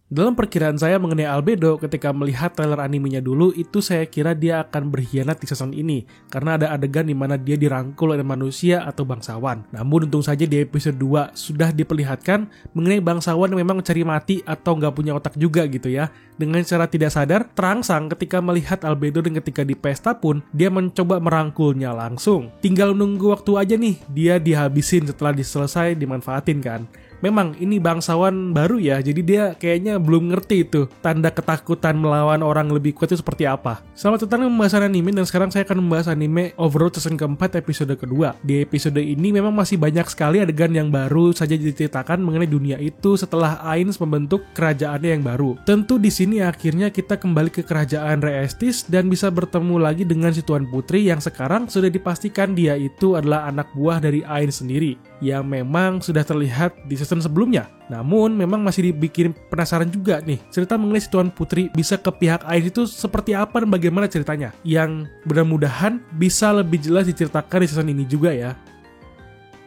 Dalam perkiraan saya mengenai Albedo ketika melihat trailer animenya dulu, itu saya kira dia akan berkhianat di season ini karena ada adegan di mana dia dirangkul oleh manusia atau bangsawan. Namun untung saja di episode 2 sudah diperlihatkan mengenai bangsawan yang memang mencari mati atau nggak punya otak juga gitu ya. Dengan cara tidak sadar, terangsang ketika melihat Albedo dan ketika di pesta pun dia mencoba merangkulnya langsung. Tinggal nunggu waktu aja nih, dia dihabisin setelah diselesai dimanfaatin kan. Memang ini bangsawan baru ya, jadi dia kayaknya belum ngerti itu tanda ketakutan melawan orang lebih kuat itu seperti apa. Selamat datang di pembahasan anime, dan sekarang saya akan membahas anime Overlord season keempat episode kedua. Di episode ini memang masih banyak sekali adegan yang baru saja diceritakan mengenai dunia itu setelah Ainz membentuk kerajaannya yang baru. Tentu di sini akhirnya kita kembali ke kerajaan Reestis dan bisa bertemu lagi dengan si Tuan Putri yang sekarang sudah dipastikan dia itu adalah anak buah dari Ainz sendiri, yang memang sudah terlihat di season sebelumnya. Namun memang masih dibikin penasaran juga nih, cerita mengenai si Tuan Putri bisa ke pihak Ainz itu seperti apa dan bagaimana ceritanya, yang mudah-mudahan bisa lebih jelas diceritakan di season ini juga ya.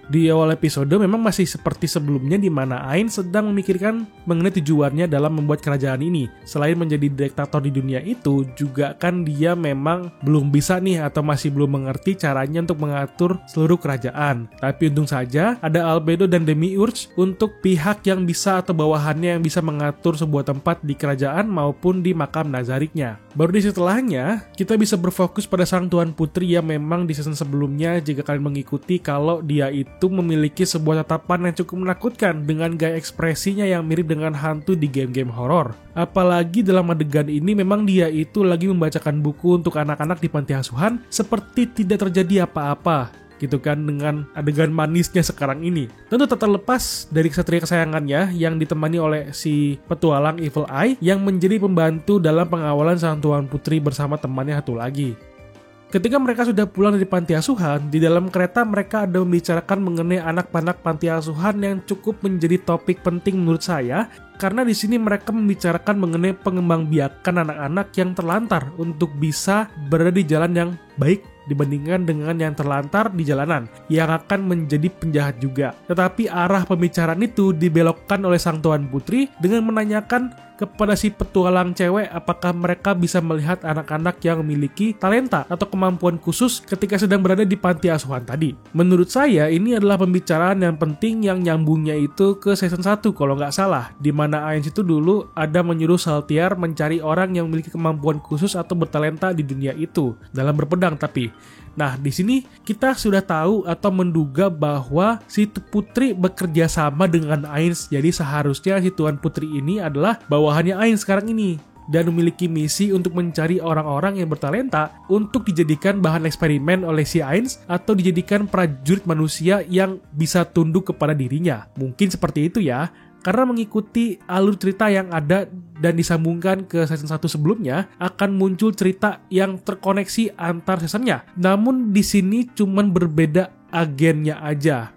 Di awal episode memang masih seperti sebelumnya di mana Ainz sedang memikirkan mengenai tujuannya dalam membuat kerajaan ini. Selain menjadi diktator di dunia itu, juga kan dia memang belum bisa nih atau masih belum mengerti caranya untuk mengatur seluruh kerajaan. Tapi untung saja ada Albedo dan Demiurge untuk pihak yang bisa atau bawahannya yang bisa mengatur sebuah tempat di kerajaan maupun di makam Nazariknya. Baru di setelahnya, kita bisa berfokus pada sang Tuan Putri yang memang di season sebelumnya jika kalian mengikuti kalau dia itu memiliki sebuah tatapan yang cukup menakutkan dengan gaya ekspresinya yang mirip dengan hantu di game-game horor. Apalagi dalam adegan ini memang dia itu lagi membacakan buku untuk anak-anak di panti asuhan seperti tidak terjadi apa-apa gitu kan dengan adegan manisnya sekarang ini. Tentu tak terlepas dari kesatria kesayangannya yang ditemani oleh si petualang Evil Eye yang menjadi pembantu dalam pengawalan sang Tuan Putri bersama temannya satu lagi. Ketika mereka sudah pulang dari panti asuhan, di dalam kereta mereka ada membicarakan mengenai anak-anak panti asuhan yang cukup menjadi topik penting menurut saya, karena di sini mereka membicarakan mengenai pengembangbiakan anak-anak yang terlantar untuk bisa berada di jalan yang baik dibandingkan dengan yang terlantar di jalanan yang akan menjadi penjahat juga. Tetapi arah pembicaraan itu dibelokkan oleh sang Tuan Putri dengan menanyakan kepada si petualang cewek apakah mereka bisa melihat anak-anak yang memiliki talenta atau kemampuan khusus ketika sedang berada di panti asuhan tadi. Menurut saya ini adalah pembicaraan yang penting yang nyambungnya itu ke season 1 kalau nggak salah, di mana Ainz itu dulu ada menyuruh Saltiar mencari orang yang memiliki kemampuan khusus atau bertalenta di dunia itu dalam berpedang tapi. Nah, di sini kita sudah tahu atau menduga bahwa si Putri bekerja sama dengan Ainz. Jadi seharusnya si Tuan Putri ini adalah bawahannya Ainz sekarang ini dan memiliki misi untuk mencari orang-orang yang bertalenta untuk dijadikan bahan eksperimen oleh si Ainz atau dijadikan prajurit manusia yang bisa tunduk kepada dirinya. Mungkin seperti itu ya. Karena mengikuti alur cerita yang ada dan disambungkan ke season 1 sebelumnya, akan muncul cerita yang terkoneksi antar seasonnya. Namun di sini cuman berbeda agennya aja.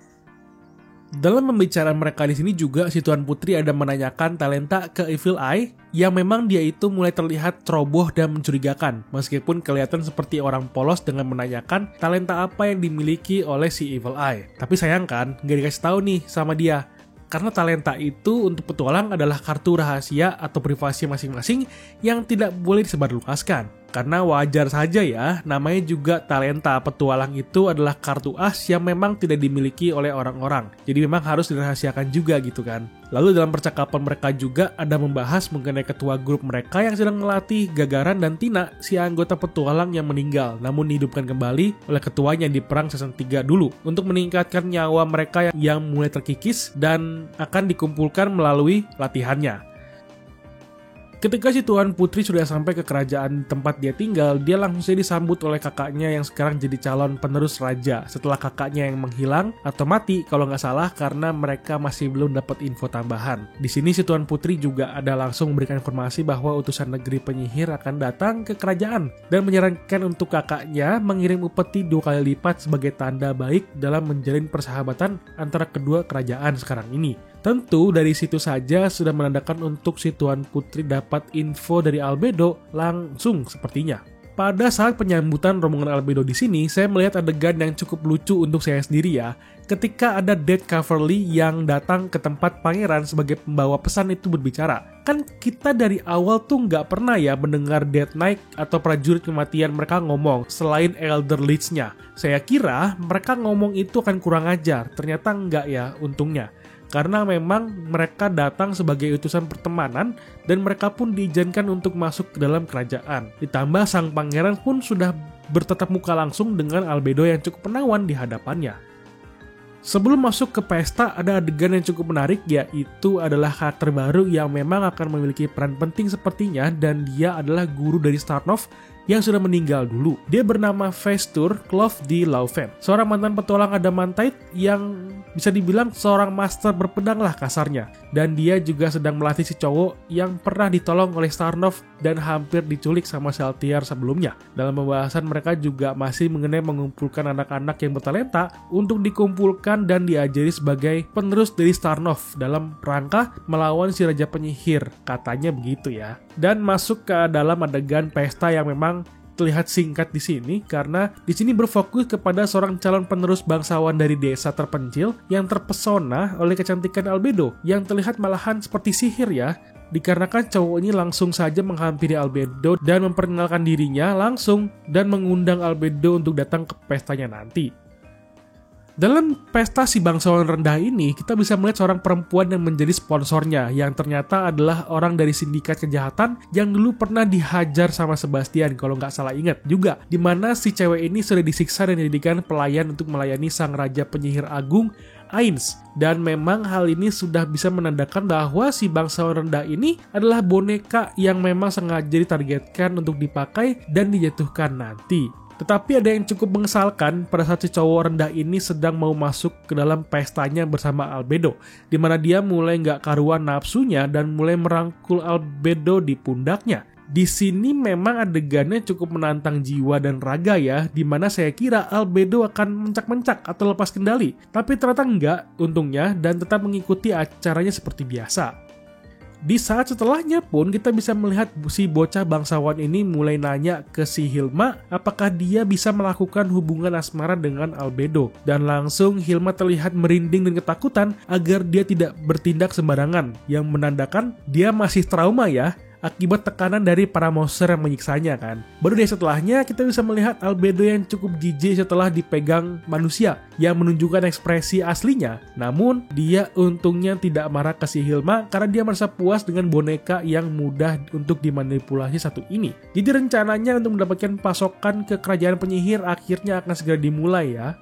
Dalam pembicaraan mereka di sini juga si Tuan Putri ada menanyakan talenta ke Evil Eye yang memang dia itu mulai terlihat ceroboh dan mencurigakan meskipun kelihatan seperti orang polos dengan menanyakan talenta apa yang dimiliki oleh si Evil Eye. Tapi sayang kan gak dikasih tahu nih sama dia. Karena talenta itu untuk petualang adalah kartu rahasia atau privasi masing-masing yang tidak boleh disebarluaskan. Karena wajar saja ya, namanya juga talenta. Petualang itu adalah kartu as yang memang tidak dimiliki oleh orang-orang. Jadi memang harus dirahasiakan juga gitu kan. Lalu dalam percakapan mereka juga ada membahas mengenai ketua grup mereka yang sedang melatih Gagaran dan Tina, si anggota petualang yang meninggal namun dihidupkan kembali oleh ketuanya di perang season 3 dulu untuk meningkatkan nyawa mereka yang mulai terkikis dan akan dikumpulkan melalui latihannya. Ketika si Tuan Putri sudah sampai ke kerajaan tempat dia tinggal, dia langsung saja disambut oleh kakaknya yang sekarang jadi calon penerus raja setelah kakaknya yang menghilang atau mati kalau nggak salah karena mereka masih belum dapat info tambahan. Di sini si Tuan Putri juga ada langsung memberikan informasi bahwa utusan negeri penyihir akan datang ke kerajaan dan menyarankan untuk kakaknya mengirim upeti 2 kali lipat sebagai tanda baik dalam menjalin persahabatan antara kedua kerajaan sekarang ini. Tentu dari situ saja sudah menandakan untuk si Tuan Putri dapat info dari Albedo langsung sepertinya. Pada saat penyambutan rombongan Albedo di sini, saya melihat adegan yang cukup lucu untuk saya sendiri ya. Ketika ada Death Cavalry yang datang ke tempat pangeran sebagai pembawa pesan itu berbicara. Kan kita dari awal tuh nggak pernah ya mendengar Death Knight atau prajurit kematian mereka ngomong selain Elder Leech-nya. Saya kira mereka ngomong itu akan kurang ajar, ternyata nggak ya untungnya. Karena memang mereka datang sebagai utusan pertemanan dan mereka pun diizinkan untuk masuk ke dalam kerajaan. Ditambah sang pangeran pun sudah bertatap muka langsung dengan Albedo yang cukup menawan di hadapannya. Sebelum masuk ke pesta, ada adegan yang cukup menarik, yaitu adalah karakter baru yang memang akan memiliki peran penting sepertinya, dan dia adalah guru dari Starnov yang sudah meninggal dulu. Dia bernama Vestur Clove di Laufen, seorang mantan petualang Adamantite yang bisa dibilang seorang master berpedang lah kasarnya. Dan dia juga sedang melatih si cowok yang pernah ditolong oleh Starnov dan hampir diculik sama Saltiar sebelumnya. Dalam pembahasan mereka juga masih mengenai mengumpulkan anak-anak yang bertalenta untuk dikumpulkan dan diajari sebagai penerus dari Starnov dalam rangka melawan si Raja Penyihir, katanya begitu ya. Dan masuk ke dalam adegan pesta yang memang terlihat singkat di sini karena di sini berfokus kepada seorang calon penerus bangsawan dari desa terpencil yang terpesona oleh kecantikan Albedo yang terlihat malahan seperti sihir ya. Dikarenakan cowok ini langsung saja menghampiri Albedo dan memperkenalkan dirinya langsung dan mengundang Albedo untuk datang ke pestanya nanti. Dalam pesta si bangsawan rendah ini, kita bisa melihat seorang perempuan yang menjadi sponsornya, yang ternyata adalah orang dari sindikat kejahatan yang dulu pernah dihajar sama Sebastian, kalau nggak salah ingat juga, di mana si cewek ini sudah disiksa dan dijadikan pelayan untuk melayani sang Raja Penyihir Agung, Ainz. Dan memang hal ini sudah bisa menandakan bahwa si bangsawan rendah ini adalah boneka yang memang sengaja ditargetkan untuk dipakai dan dijatuhkan nanti. Tetapi ada yang cukup mengesalkan pada saat si cowok rendah ini sedang mau masuk ke dalam pestanya bersama Albedo, di mana dia mulai nggak karuan nafsunya dan mulai merangkul Albedo di pundaknya. Di sini memang adegannya cukup menantang jiwa dan raga ya, di mana saya kira Albedo akan mencak-mencak atau lepas kendali, tapi ternyata enggak untungnya dan tetap mengikuti acaranya seperti biasa. Di saat setelahnya pun kita bisa melihat si bocah bangsawan ini mulai nanya ke si Hilma apakah dia bisa melakukan hubungan asmara dengan Albedo. Dan langsung Hilma terlihat merinding dan ketakutan agar dia tidak bertindak sembarangan, yang menandakan dia masih trauma ya, akibat tekanan dari para monster yang menyiksanya kan. Baru di setelahnya kita bisa melihat Albedo yang cukup jijik setelah dipegang manusia yang menunjukkan ekspresi aslinya. Namun dia untungnya tidak marah ke si Hilma karena dia merasa puas dengan boneka yang mudah untuk dimanipulasi satu ini. Jadi rencananya untuk mendapatkan pasokan ke kerajaan penyihir akhirnya akan segera dimulai ya.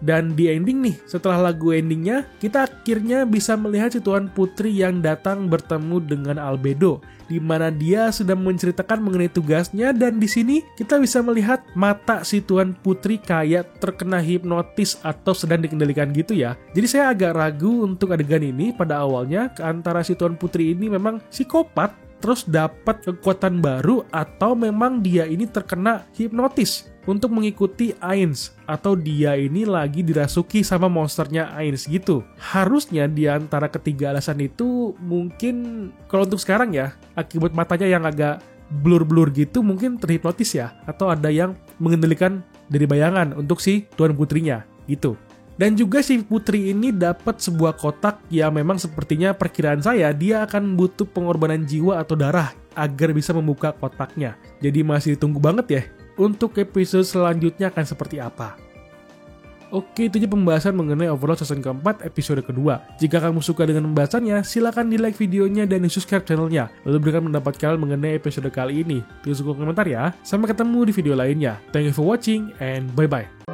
Dan di ending nih, setelah lagu endingnya, kita akhirnya bisa melihat si Tuan Putri yang datang bertemu dengan Albedo, di mana dia sudah menceritakan mengenai tugasnya, dan di sini kita bisa melihat mata si Tuan Putri kayak terkena hipnotis atau sedang dikendalikan gitu ya. Jadi saya agak ragu untuk adegan ini pada awalnya antara si Tuan Putri ini memang psikopat terus dapat kekuatan baru atau memang dia ini terkena hipnotis untuk mengikuti Ainz, atau dia ini lagi dirasuki sama monsternya Ainz gitu. Harusnya di antara ketiga alasan itu mungkin kalau untuk sekarang ya, akibat matanya yang agak blur-blur gitu mungkin terhipnotis ya, atau ada yang mengendalikan dari bayangan untuk si Tuan Putrinya gitu. Dan juga si putri ini dapat sebuah kotak yang memang sepertinya perkiraan saya dia akan butuh pengorbanan jiwa atau darah agar bisa membuka kotaknya. Jadi masih ditunggu banget ya untuk episode selanjutnya akan seperti apa. Oke, itu aja pembahasan mengenai Overlord season keempat episode kedua. Jika kamu suka dengan pembahasannya, silakan di like videonya dan di subscribe channelnya. Lalu berikan pendapat kalian mengenai episode kali ini. Tulis komentar ya. Sampai ketemu di video lainnya. Thank you for watching and bye-bye.